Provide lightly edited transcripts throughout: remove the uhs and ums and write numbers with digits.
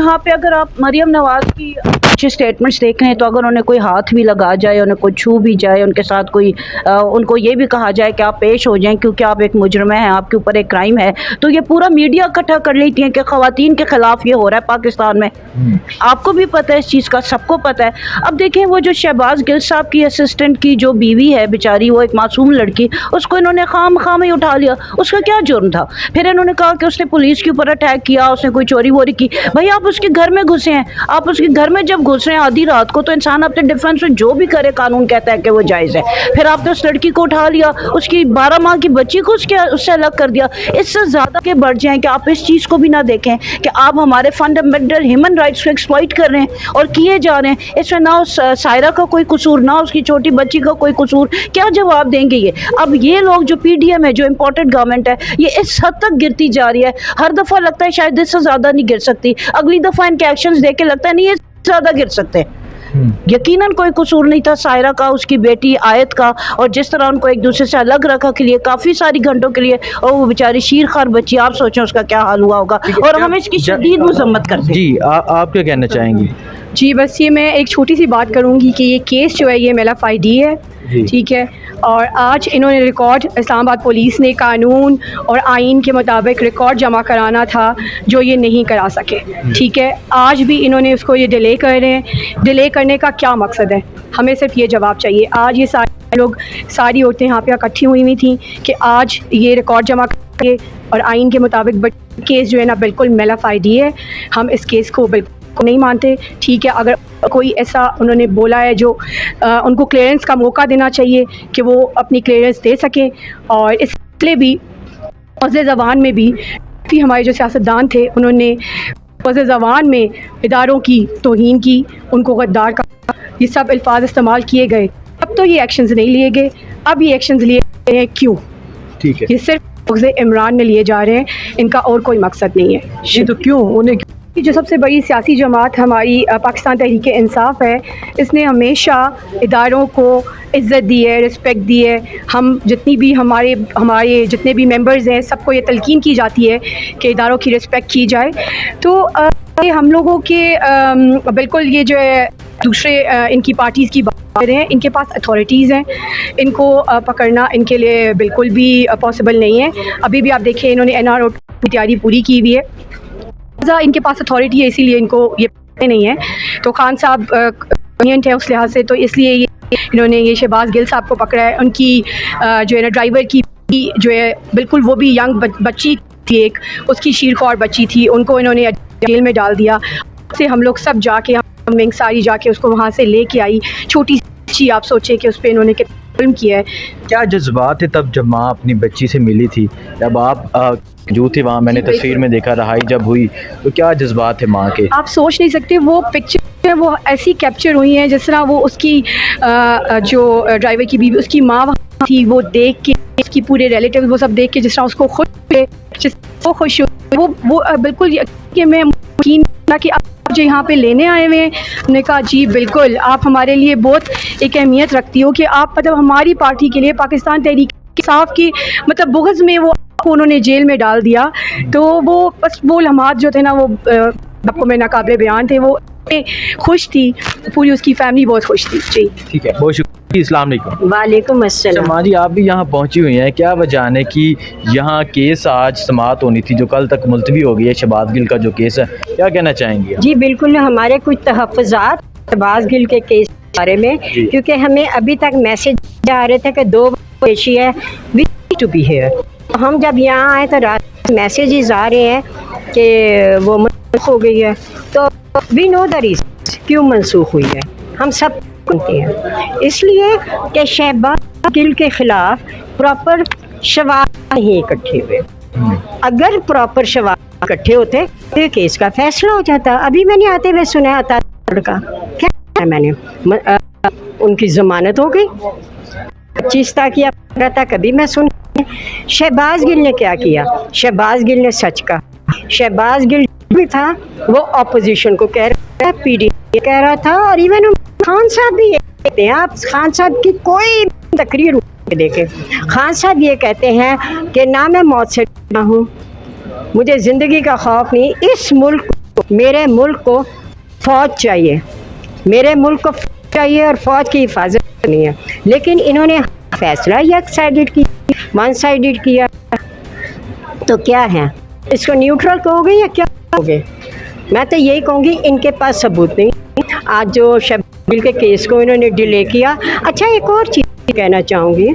यहाँ पे अगर आप मरियम नवाज की अच्छे स्टेटमेंट्स देख रहे हैं तो अगर उन्हें कोई हाथ भी लगा जाए, उन्हें कोई छू भी जाए, उनके साथ कोई उनको ये भी कहा जाए कि आप पेश हो जाएं क्योंकि आप एक मुजरिम हैं, आपके ऊपर एक क्राइम है, तो ये पूरा मीडिया इकट्ठा कर लेती है कि ख़वातीन के ख़िलाफ़ ये हो रहा है पाकिस्तान में। आपको भी पता है इस चीज़ का, सबको पता है। अब देखें वो जो शहबाज गिल साहब की असिस्टेंट की जो बीवी है बेचारी, वो एक मासूम लड़की, उसको इन्होंने खाम ही उठा लिया। उसका क्या जुर्म था? फिर इन्होंने कहा कि उसने पुलिस के ऊपर अटैक किया, उसने कोई चोरी वोरी की। भाई आप उसके घर में घुसे हैं, आप उसके घर में जब घुस रहे हैं आधी रात को, तो इंसान अपने डिफेंस में जो भी करे कानून कहता है कि वो जायज़ है। फिर आपने उस लड़की को उठा लिया, उसकी 12 माह की बच्ची को उससे अलग कर दिया। इससे ज़्यादा के बढ़ जाएं कि आप इस चीज़ को भी ना देखें कि आप हमारे फंडामेंटल ह्यूमन राइट्स को एक्सप्लॉइट कर रहे हैं और किए जा रहे हैं। इसमें ना उस सायरा का कोई कसूर, ना उसकी छोटी बच्ची का कोई कसूर। क्या जवाब देंगे ये? अब ये लोग जो PDM है, जो इम्पोर्टेड गवर्नमेंट है, ये इस हद तक गिरती जा रही है। हर दफ़ा लगता है शायद इससे ज़्यादा नहीं गिर सकती, अगली दफ़ा इनके एक्शंस देख के लगता है नहीं ये ज़्यादा गिर सकते। यकीनन कोई कसूर नहीं था सायरा का, उसकी बेटी आयत का, और जिस तरह उनको एक दूसरे से अलग रखा के लिए काफ़ी सारी घंटों के लिए, और वो बेचारी शीरखार बच्ची, आप सोचें उसका क्या हाल हुआ होगा। और हम इसकी शदीद मजम्मत करते हैं। जी आप क्या कहना चाहेंगी? जी बस ये मैं एक छोटी सी बात करूंगी कि ये केस जो है ये MLFID है, ठीक है, और आज इन्होंने रिकॉर्ड, इस्लामाबाद पुलिस ने कानून और आइन के मुताबिक रिकॉर्ड जमा कराना था जो ये नहीं करा सके, ठीक है। आज भी इन्होंने उसको ये डिले कर रहे हैं। डिले करने का क्या मकसद है? हमें सिर्फ ये जवाब चाहिए। आज ये सारे लोग, सारी औरतें यहाँ पे इकट्ठी हुई थी कि आज ये रिकॉर्ड जमा करेंगे और आइन के मुताबिक, बट केस जो है ना बिल्कुल MLFID है। हम इस केस को बिल्कुल नहीं मानते, ठीक है। अगर कोई ऐसा उन्होंने बोला है जो उनको क्लियरेंस का मौका देना चाहिए कि वो अपनी क्लियरेंस दे सकें। और इसलिए भी वज़े ज़बान में भी हमारे जो सियासतदान थे उन्होंने वज़े ज़बान में इदारों की तौहीन की, उनको गद्दार का, ये सब अल्फाज इस्तेमाल किए गए। अब तो ये एक्शंस नहीं लिए गए। अब ये एक्शंस लिए गए हैं क्यों? ठीक है, ये सिर्फ मग़ज़ इमरान में लिए जा रहे हैं, इनका और कोई मकसद नहीं है। ये तो क्यों उन्हें जो सबसे बड़ी सियासी जमात हमारी पाकिस्तान तहरीक इंसाफ है, इसने हमेशा इदारों को इज़्ज़त दी है, रिस्पेक्ट दी है। हम जितनी भी हमारे जितने भी मेंबर्स हैं, सबको ये तलकीन की जाती है कि इदारों की रिस्पेक्ट की जाए। तो ये हम लोगों के बिल्कुल ये जो है दूसरे इनकी पार्टीज़ की बात करें, इनके पास अथॉरिटीज़ हैं, इनको पकड़ना इनके लिए बिल्कुल भी पॉसिबल नहीं है। अभी भी आप देखें इन्होंने NRO की तैयारी पूरी की हुई है, इनके पास अथॉरिटी है, इसीलिए इनको ये नहीं है। तो खान साहब कन्वीनियंट है उस लिहाज से, तो इसलिए इन्होंने ये शहबाज गिल साहब को पकड़ा है। उनकी जो है ना ड्राइवर की जो है बिल्कुल वो भी यंग बच्ची थी, एक उसकी शीरखौर बच्ची थी, उनको इन्होंने जेल में डाल दिया। से हम लोग सब जाके, हम सारी जाके उसको वहाँ से लेके आई, छोटी सी, आप सोचें कि उस पर इन्होंने फिल्म किया है। क्या जज्बात है तब जब माँ अपनी बच्ची से मिली थी, जब आप जो थे वहाँ, मैंने तस्वीर में देखा रहाई जब हुई, तो क्या जज्बात है माँ के? आप सोच नहीं सकते, वो पिक्चर वो ऐसी कैप्चर हुई हैं जिस तरह वो उसकी जो ड्राइवर की बीवी, उसकी माँ वहाँ थी, वो देख के, उसकी पूरे रिलेटिव वो सब देख के जिस तरह उसको खुश वो बिल्कुल कि मैं यकीन कि आप जो यहाँ पे लेने आए हुए हैं। उन्होंने कहा जी बिल्कुल, आप हमारे लिए बहुत एक अहमियत रखती हो कि आप मतलब हमारी पार्टी के लिए, पाकिस्तान तहरीक इंसाफ की मतलब बुग़्ज़ में वो उन्होंने जेल में डाल दिया। तो वो बस वो लम्हात जो थे ना, वो आपको में नाकाबिले बयान थे। वो खुश थी, पूरी उसकी फैमिली बहुत खुश थी। जी ठीक है, बहुत शुक्रिया। अस्सलाम वालेकुम। वालेकुम अस्सलाम। माँ जी, आप भी यहाँ पहुँची हुई हैं, क्या वजह है कि यहाँ केस आज समाअत होनी थी जो कल तक मुलतवी हो गई है, शहबाज गिल का जो केस है, क्या कहना चाहेंगी? जी बिल्कुल, हमारे कुछ तहफ़्फ़ुज़ात शहबाज गिल के केस के बारे में, क्योंकि हमें अभी तक मैसेज आ रहे थे कि 2 पेशी है, वी टू बी हियर। हम जब यहाँ आए तो रात मैसेजेस आ रहे हैं कि वो मनसूख हो गई है, तो वी नो द रीज़न क्यों मनसूख हुई है, हम सब जानते हैं। इसलिए कि शहबाज गिल के ख़िलाफ़ प्रॉपर शवाहिद नहीं इकट्ठे हुए। अगर प्रॉपर शवाहिद इकट्ठे होते तो केस का फैसला हो जाता। अभी मैंने आते हुए सुना था लड़का क्या है, मैंने उनकी ज़मानत हो गई, 25 किया था, कभी मैं सुन। शहबाज गिल ने क्या किया? शहबाज गिल ने सच कहा। शहबाज गिल भी था, वो अपोजिशन को कह रहा था, PDM कह रहा था, और इवन खान साहब भी ये कहते हैं। आप खान साहब की कोई तकरीर देखें, खान साहब ये कहते हैं कि ना मैं मौत से डरता हूँ, मुझे ज़िंदगी का खौफ नहीं, इस मुल्क को मेरे मुल्क को फ़ौज चाहिए, मेरे मुल्क को फ़ौज चाहिए और फ़ौज की हिफाजत करनी है, लेकिन इन्होंने फैसला एक साइडेड किया, वन साइडेड किया। तो क्या है, इसको न्यूट्रल कहोगे या क्या कहोगे? मैं तो यही कहूँगी इनके पास सबूत नहीं। आज जो शब्बीर के केस को इन्होंने डिले किया। अच्छा, एक और चीज़ कहना चाहूँगी,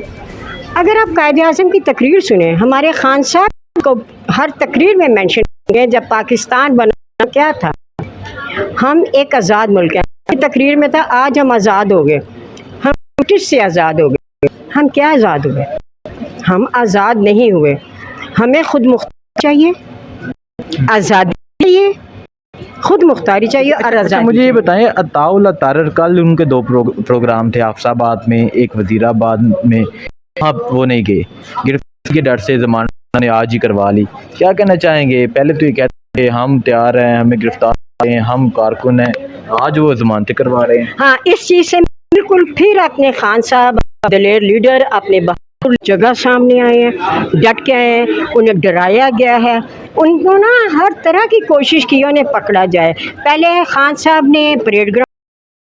अगर आप कायद-ए-आज़म की तकरीर सुने, हमारे खान साहब को हर तकरीर में मेंशन करेंगे जब पाकिस्तान बना क्या था, हम एक आज़ाद मुल्क हैं। तकरीर में था आज हम आज़ाद हो गए, हम ब्रिटिश से आज़ाद हो गए। हम क्या आज़ाद हुए? हम आज़ाद नहीं हुए। हमें खुद मुख्तारी चाहिए, आज़ादी चाहिए, खुद मुख्तारी चाहिए और अच्छा, आज़ादी। मुझे ये बताएं, अताउल तारर, कल उनके दो प्रोग्राम थे, हाफसाबाद में, एक वजीराबाद में, आप वो नहीं गए, गिरफ्तारी के डर से ज़माना ने आज ही करवा ली। क्या कहना चाहेंगे? पहले तो ये कहते थे हम तैयार हैं, हमें गिरफ्तार करें, हम कारकुन हैं, आज वो ज़मानतें करवा रहे हैं। हाँ, इस चीज़ से बिल्कुल फिर अपने खान साहब दलेर लीडर अपने बहादुर जगह सामने आए हैं, डट के आए हैं, उन्हें डराया गया है, उनको ना हर तरह की कोशिश की उन्हें पकड़ा जाए। पहले खान साहब ने परेड ग्राउंड